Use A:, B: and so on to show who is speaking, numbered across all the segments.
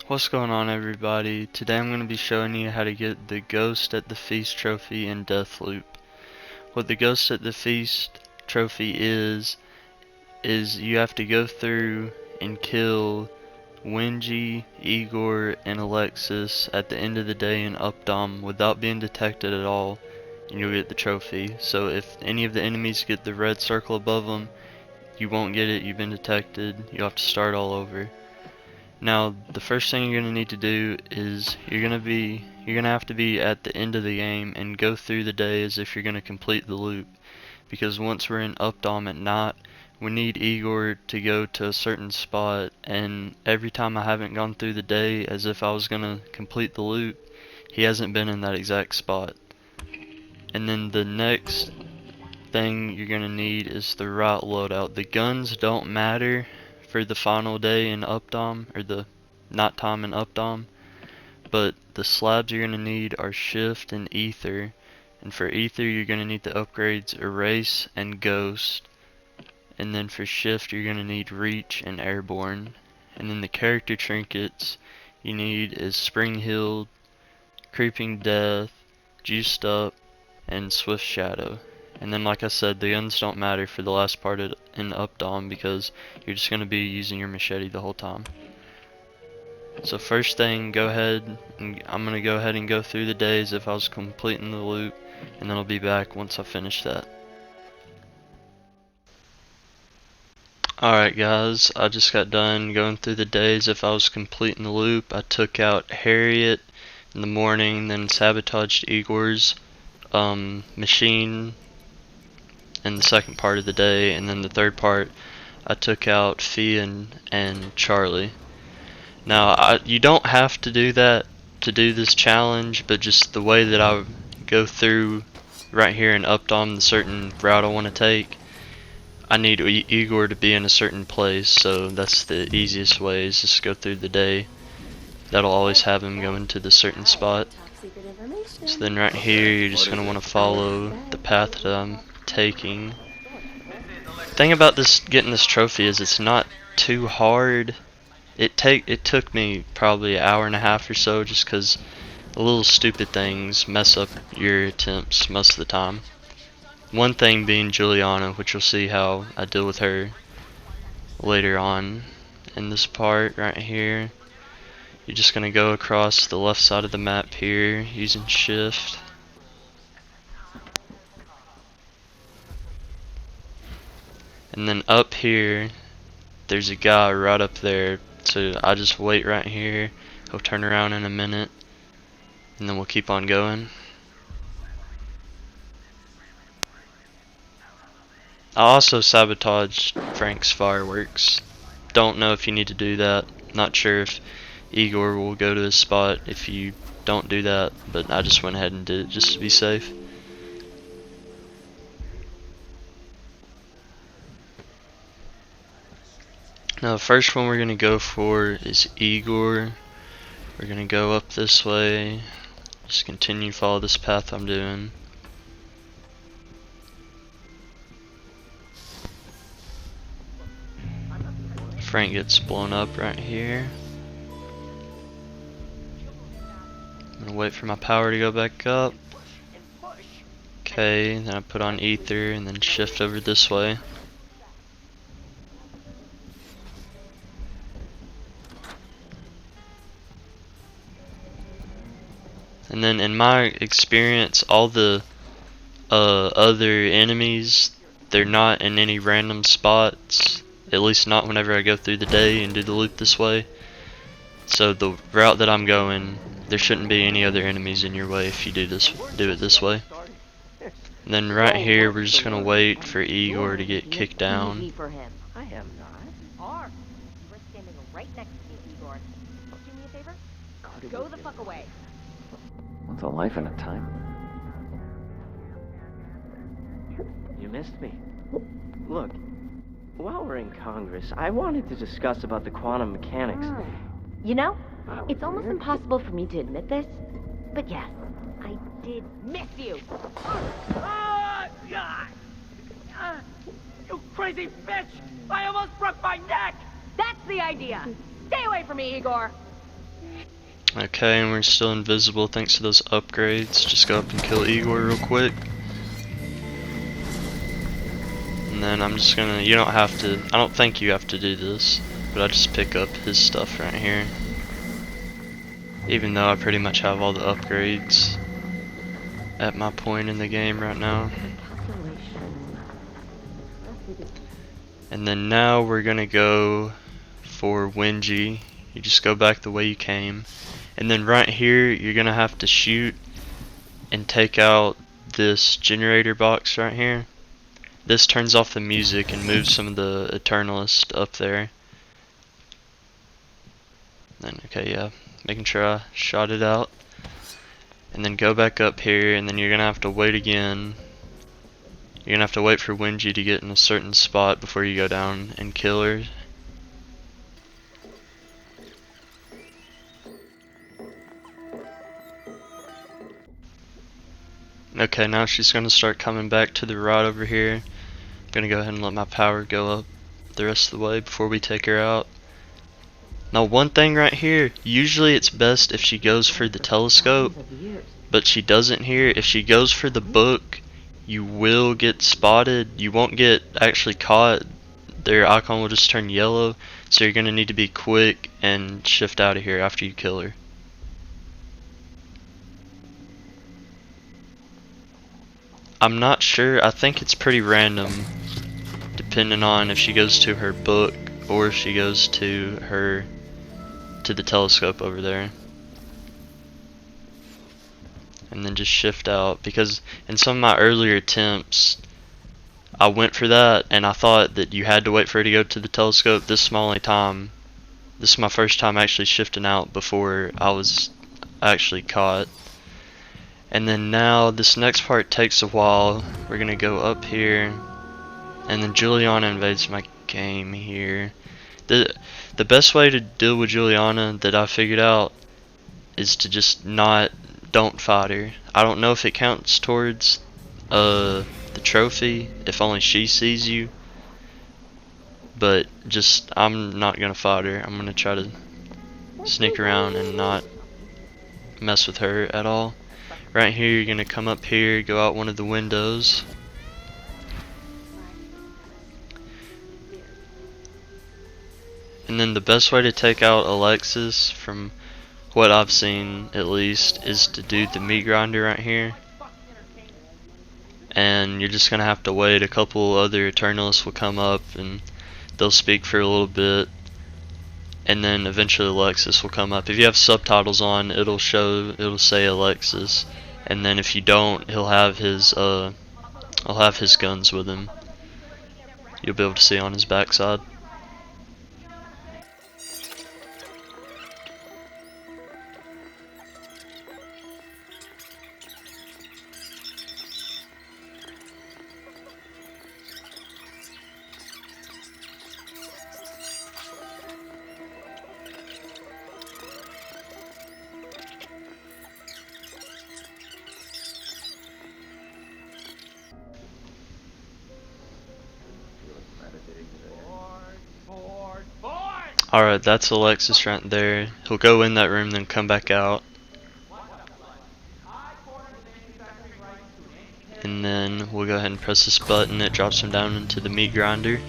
A: What's going on, everybody? Today I'm going to be showing you how to get the Ghost at the Feast trophy in Deathloop. What the Ghost at the Feast trophy is you have to go through and kill Wingy, Igor, and Alexis at the end of the day in Updom without being detected at all, and you'll get the trophy. So if any of the enemies get the red circle above them, you won't get it, you've been detected, you'll have to start all over. Now, the first thing you're going to need to do is you're going to have to be at the end of the game and go through the day as if you're going to complete the loop. Because once we're in Updom at night, we need Igor to go to a certain spot, and every time I haven't gone through the day as if I was going to complete the loop, he hasn't been in that exact spot. And then the next thing you're going to need is the right loadout. The guns don't matter for the final day in Updom, or the nighttime in Updom, but the slabs you're going to need are Shift and Ether, and for Ether you're going to need the upgrades Erase and Ghost, and then for Shift you're going to need Reach and Airborne, and then the character trinkets you need is Spring Healed, Creeping Death, Juiced Up, and Swift Shadow. And then, like I said, the guns don't matter for the last part in Updom because you're just going to be using your machete the whole time. So first thing, I'm going to go ahead and go through the day as if I was completing the loop, and then I'll be back once I finish that. Alright guys, I just got done going through the day as if I was completing the loop. I took out Harriet in the morning, then sabotaged Igor's machine in the second part of the day, and then the third part I took out Fee and Charlie. Now you don't have to do that to do this challenge, but just the way that I go through right here in Updom, the certain route I want to take, I need Igor to be in a certain place, so that's the easiest way, is just go through the day. That'll always have him go into the certain spot. So then right here you're just going to want to follow the path that I'm taking. The thing about getting this trophy is it's not too hard. It took me probably an hour and a half or so, just because the little stupid things mess up your attempts most of the time. One thing being Juliana, which you'll see how I deal with her later on in this part right here. You're just going to go across the left side of the map here using Shift. And then up here, there's a guy right up there, so I just wait right here. He'll turn around in a minute, and then we'll keep on going. I also sabotaged Frank's fireworks. Don't know if you need to do that. Not sure if Igor will go to his spot if you don't do that, but I just went ahead and did it just to be safe. Now the first one we're going to go for is Igor. We're going to go up this way. Just continue to follow this path I'm doing. Frank gets blown up right here. I'm going to wait for my power to go back up. Okay, then I put on Ether and then shift over this way. And then in my experience, all the other enemies, they're not in any random spots, at least not whenever I go through the day and do the loop this way. So the route that I'm going, there shouldn't be any other enemies in your way if you do it this way. And then right here, we're just gonna wait for Igor to get kicked down.
B: I am not. You were standing right next to me, Igor. Do me a favor? Go the fuck away.
C: Once a life and a time. You missed me. Look, while we're in Congress, I wanted to discuss about the quantum mechanics.
B: You know, it's almost impossible for me to admit this, but yes, I did miss you.
D: You crazy bitch! I almost broke my neck!
B: That's the idea. Stay away from me, Igor.
A: Okay, and we're still invisible thanks to those upgrades. Just go up and kill Igor real quick. And then I'm just gonna, you don't have to, I don't think you have to do this, but I just pick up his stuff right here. Even though I pretty much have all the upgrades at my point in the game right now. And then now we're gonna go for Wingy. You just go back the way you came. And then right here, you're gonna have to shoot and take out this generator box right here. This turns off the music and moves some of the Eternalist up there. Then, okay, yeah, making sure I shot it out. And then go back up here, and then you're gonna have to wait again. You're gonna have to wait for Wingy to get in a certain spot before you go down and kill her. Okay, now she's gonna start coming back to the right over here. I'm gonna go ahead and let my power go up the rest of the way before we take her out. Now one thing right here, usually it's best if she goes for the telescope, but she doesn't here. If she goes for the book, you will get spotted. You won't get actually caught. Their icon will just turn yellow, so you're gonna need to be quick and shift out of here after you kill her. I'm not sure, I think it's pretty random depending on if she goes to her book or if she goes to the telescope over there. And then just shift out, because in some of my earlier attempts I went for that and I thought that you had to wait for her to go to the telescope. This is my only time, this is my first time actually shifting out before I was actually caught. And then now this next part takes a while. We're gonna go up here, and then Juliana invades my game here. The best way to deal with Juliana that I figured out is to just don't fight her. I don't know if it counts towards the trophy if only she sees you, but just I'm not gonna fight her. I'm gonna try to sneak around and not mess with her at all. Right here, you're gonna come up here, go out one of the windows. And then the best way to take out Alexis, from what I've seen at least, is to do the meat grinder right here. And you're just gonna have to wait. A couple other Eternalists will come up and they'll speak for a little bit. And then eventually Alexis will come up. If you have subtitles on, it'll say Alexis. And then if you don't, he'll have his guns with him. You'll be able to see on his backside. Alright, that's Alexis right there. He'll go in that room, then come back out. And then we'll go ahead and press this button. It drops him down into the meat grinder.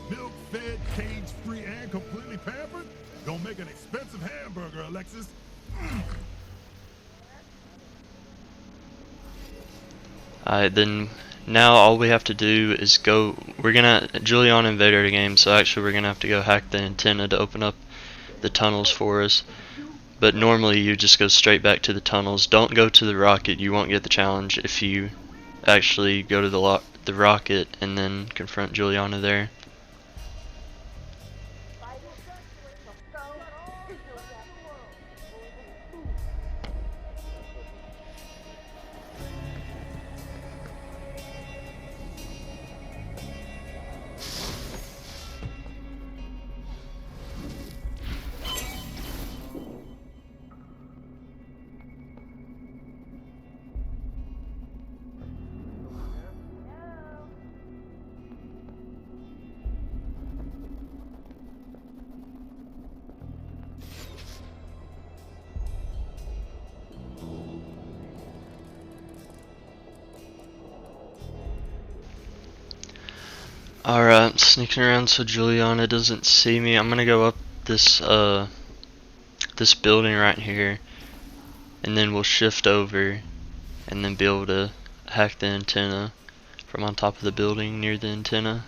D: Milk fed, cage free, and completely pampered? Gonna make an expensive hamburger, Alexis.
A: Alright, then now all we have to do is Juliana invaded our game, so actually we're gonna have to go hack the antenna to open up the tunnels for us. But normally you just go straight back to the tunnels. Don't go to the rocket, you won't get the challenge if you actually go to the rocket and then confront Juliana there. Alright, sneaking around so Juliana doesn't see me. I'm gonna go up this this building right here, and then we'll shift over and then be able to hack the antenna from on top of the building near the antenna.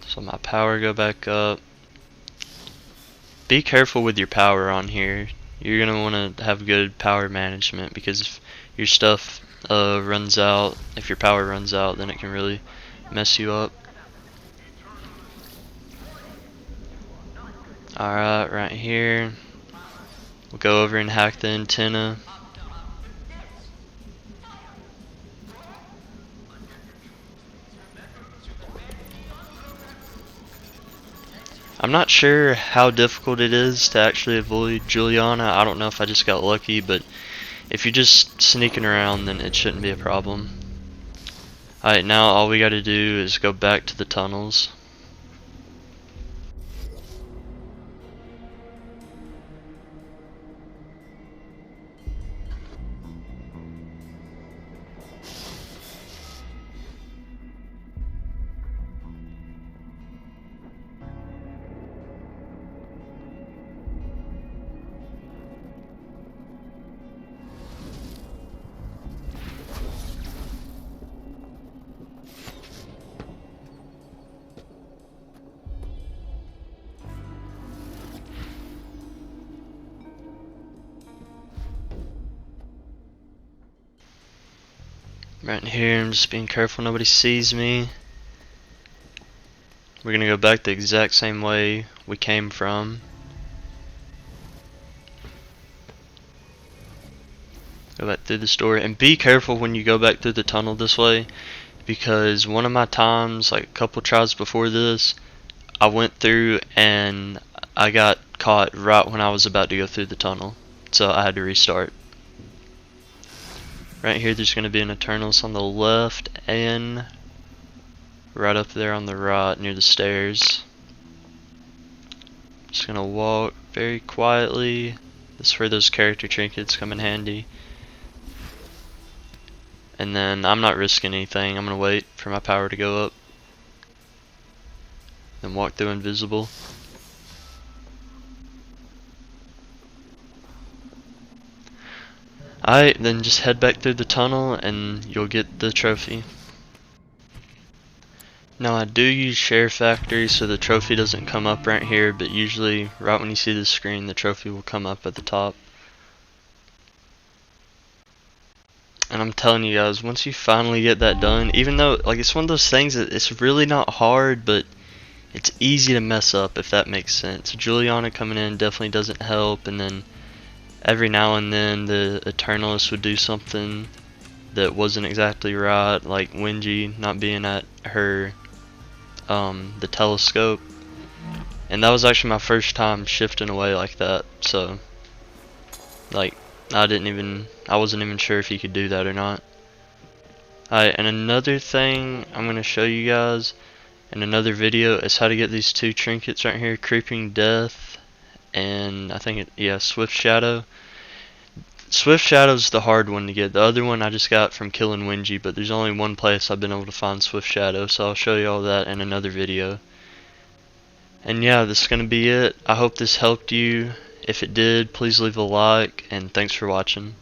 A: So my power go back up. Be careful with your power on here. You're gonna want to have good power management, because if your stuff runs out, if your power runs out, then it can really mess you up. Alright, right here. We'll go over and hack the antenna. I'm not sure how difficult it is to actually avoid Juliana. I don't know if I just got lucky, but if you're just sneaking around, then it shouldn't be a problem. Alright, now all we gotta do is go back to the tunnels. Right here, I'm just being careful nobody sees me. We're gonna go back the exact same way we came from. Go back through this door, and be careful when you go back through the tunnel this way, because one of my times, like a couple tries before this, I went through and I got caught right when I was about to go through the tunnel, so I had to restart. Right here there's going to be an Eternals on the left and right up there on the right near the stairs. Just going to walk very quietly. This is where those character trinkets come in handy. And then I'm not risking anything. I'm going to wait for my power to go up. Then walk through invisible. Alright, then just head back through the tunnel and you'll get the trophy. Now I do use share factory so the trophy doesn't come up right here, but usually right when you see the screen the trophy will come up at the top. And I'm telling you guys, once you finally get that done, even though like it's one of those things that it's really not hard, but it's easy to mess up, if that makes sense. Juliana coming in definitely doesn't help, and then every now and then the Eternalist would do something that wasn't exactly right, like Wenji not being at her the telescope, and that was actually my first time shifting away like that, so like I wasn't even sure if he could do that or not. Alright, and another thing I'm going to show you guys in another video is how to get these two trinkets right here, Creeping Death and I think Swift Shadow. Swift Shadow's the hard one to get. The other one I just got from killing Wenji, but there's only one place I've been able to find Swift Shadow, so I'll show you all that in another video. And yeah, this is going to be it. I hope this helped you. If it did, please leave a like, and thanks for watching.